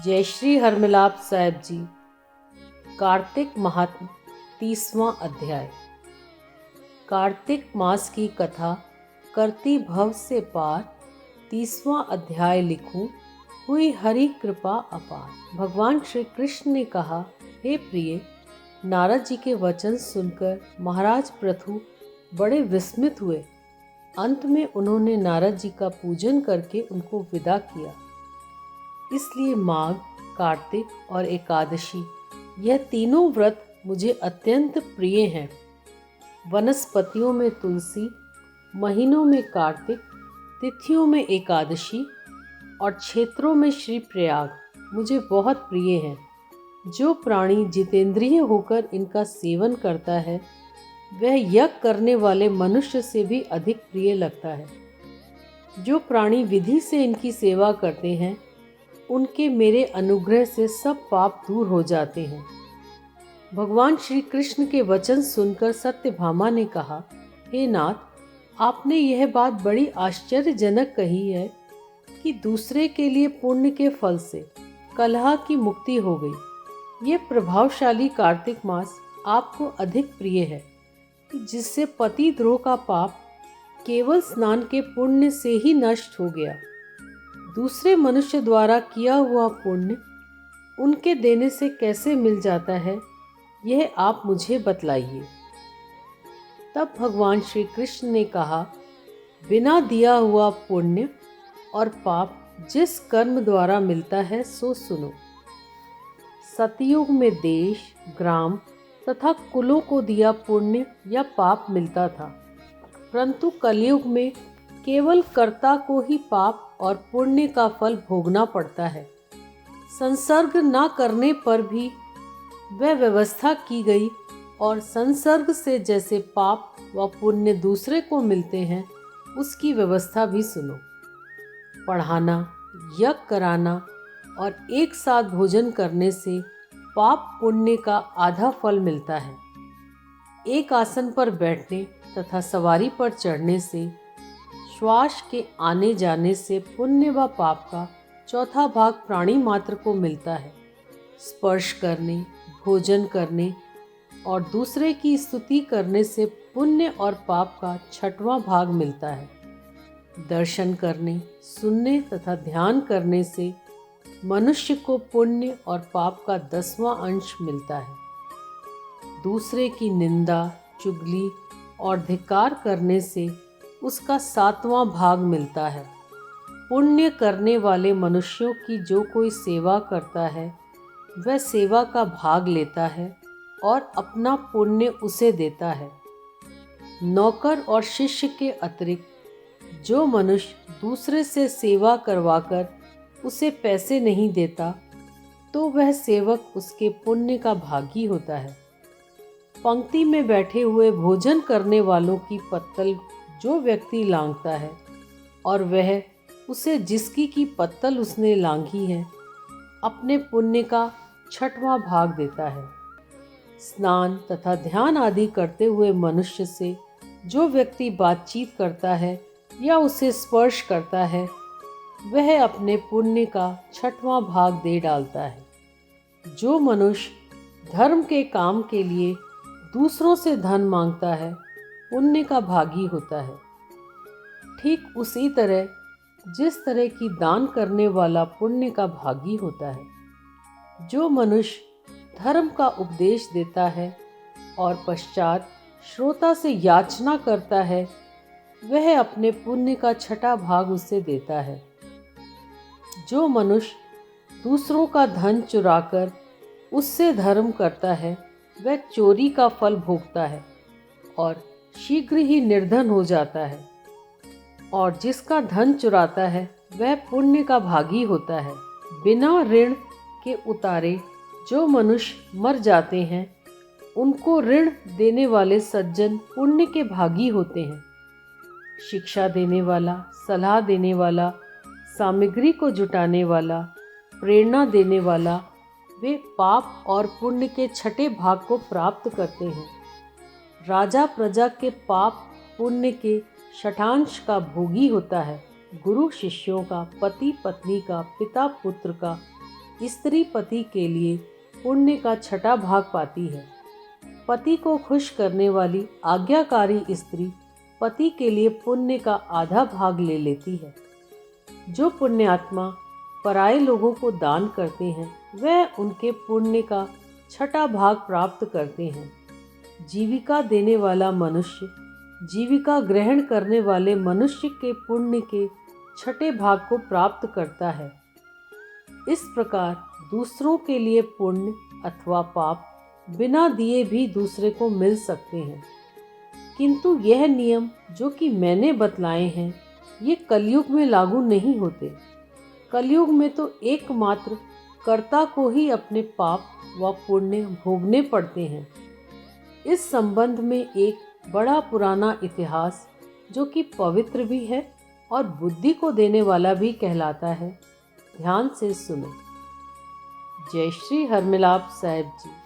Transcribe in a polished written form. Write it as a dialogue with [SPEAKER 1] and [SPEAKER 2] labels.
[SPEAKER 1] जय श्री हरमिलाप साहिब जी। कार्तिक महात्म 30वां अध्याय। कार्तिक मास की कथा करती भव से पार 30वां अध्याय लिखूं, हुई हरि कृपा अपार। भगवान श्री कृष्ण ने कहा, हे प्रिय, नारद जी के वचन सुनकर महाराज पृथु बड़े विस्मित हुए। अंत में उन्होंने नारद जी का पूजन करके उनको विदा किया। इसलिए माघ, कार्तिक और एकादशी, यह तीनों व्रत मुझे अत्यंत प्रिय हैं। वनस्पतियों में तुलसी, महीनों में कार्तिक, तिथियों में एकादशी और क्षेत्रों में श्री प्रयाग मुझे बहुत प्रिय हैं। जो प्राणी जितेंद्रिय होकर इनका सेवन करता है, वह यज्ञ करने वाले मनुष्य से भी अधिक प्रिय लगता है। जो प्राणी विधि से इनकी सेवा करते हैं, उनके मेरे अनुग्रह से सब पाप दूर हो जाते हैं। भगवान श्री कृष्ण के वचन सुनकर सत्यभामा ने कहा, हे नाथ, आपने यह बात बड़ी आश्चर्यजनक कही है कि दूसरे के लिए पुण्य के फल से कलह की मुक्ति हो गई। यह प्रभावशाली कार्तिक मास आपको अधिक प्रिय है, जिससे पति द्रोह का पाप केवल स्नान के पुण्य से ही नष्ट हो गया। दूसरे मनुष्य द्वारा किया हुआ पुण्य उनके देने से कैसे मिल जाता है, यह आप मुझे बतलाइए। तब भगवान श्री कृष्ण ने कहा, बिना दिया हुआ पुण्य और पाप जिस कर्म द्वारा मिलता है सो सुनो। सतयुग में देश, ग्राम तथा कुलों को दिया पुण्य या पाप मिलता था, परंतु कलयुग में केवल कर्ता को ही पाप और पुण्य का फल भोगना पड़ता है। संसर्ग न करने पर भी वह व्यवस्था की गई, और संसर्ग से जैसे पाप व पुण्य दूसरे को मिलते हैं, उसकी व्यवस्था भी सुनो। पढ़ाना, यज्ञ कराना और एक साथ भोजन करने से पाप पुण्य का आधा फल मिलता है। एक आसन पर बैठने तथा सवारी पर चढ़ने से, श्वास के आने जाने से पुण्य व पाप का चौथा भाग प्राणी मात्र को मिलता है। स्पर्श करने, भोजन करने और दूसरे की स्तुति करने से पुण्य और पाप का छठवां भाग मिलता है। दर्शन करने, सुनने तथा ध्यान करने से मनुष्य को पुण्य और पाप का 10वां अंश मिलता है। दूसरे की निंदा, चुगली और धिक्कार करने से उसका 7वां भाग मिलता है। पुण्य करने वाले मनुष्यों की जो कोई सेवा करता है, वह सेवा का भाग लेता है और अपना पुण्य उसे देता है। नौकर और शिष्य के अतिरिक्त जो मनुष्य दूसरे से सेवा करवाकर उसे पैसे नहीं देता, तो वह सेवक उसके पुण्य का भागी होता है। पंक्ति में बैठे हुए भोजन करने वालों की पत्तल जो व्यक्ति लांघता है, और वह उसे जिसकी की पत्तल उसने लांघी है, अपने पुण्य का 6वां भाग देता है। स्नान तथा ध्यान आदि करते हुए मनुष्य से जो व्यक्ति बातचीत करता है या उसे स्पर्श करता है, वह अपने पुण्य का 6वां भाग दे डालता है। जो मनुष्य धर्म के काम के लिए दूसरों से धन मांगता है, पुण्य का भागी होता है। ठीक उसी तरह जिस तरह की दान करने वाला पुण्य का भागी होता है। जो मनुष्य धर्म का उपदेश देता है और पश्चात श्रोता से याचना करता है, वह अपने पुण्य का 6वां भाग उसे देता है। जो मनुष्य दूसरों का धन चुराकर उससे धर्म करता है, वह चोरी का फल भोगता है और शीघ्र ही निर्धन हो जाता है। और जिसका धन चुराता है, वह पुण्य का भागी होता है। बिना ऋण के उतारे जो मनुष्य मर जाते हैं, उनको ऋण देने वाले सज्जन पुण्य के भागी होते हैं। शिक्षा देने वाला, सलाह देने वाला, सामग्री को जुटाने वाला, प्रेरणा देने वाला, वे पाप और पुण्य के 6ठे भाग को प्राप्त करते हैं। राजा प्रजा के पाप पुण्य के 6वां का भोगी होता है। गुरु शिष्यों का, पति पत्नी का, पिता पुत्र का, स्त्री पति के लिए पुण्य का छठा भाग पाती है। पति को खुश करने वाली आज्ञाकारी स्त्री पति के लिए पुण्य का आधा भाग ले लेती है। जो पुण्यात्मा पराये लोगों को दान करते हैं वह उनके पुण्य का छठा भाग प्राप्त करते हैं। जीविका देने वाला मनुष्य जीविका ग्रहण करने वाले मनुष्य के पुण्य के छठे भाग को प्राप्त करता है। इस प्रकार दूसरों के लिए पुण्य अथवा पाप बिना दिए भी दूसरे को मिल सकते हैं। किंतु यह नियम जो कि मैंने बतलाए हैं ये कलयुग में लागू नहीं होते। कलयुग में तो एकमात्र कर्ता को ही अपने पाप व पुण्य भोगने पड़ते हैं। इस संबंध में एक बड़ा पुराना इतिहास जो कि पवित्र भी है और बुद्धि को देने वाला भी कहलाता है, ध्यान से सुनो। जय श्री हरमिलाप साहिब जी।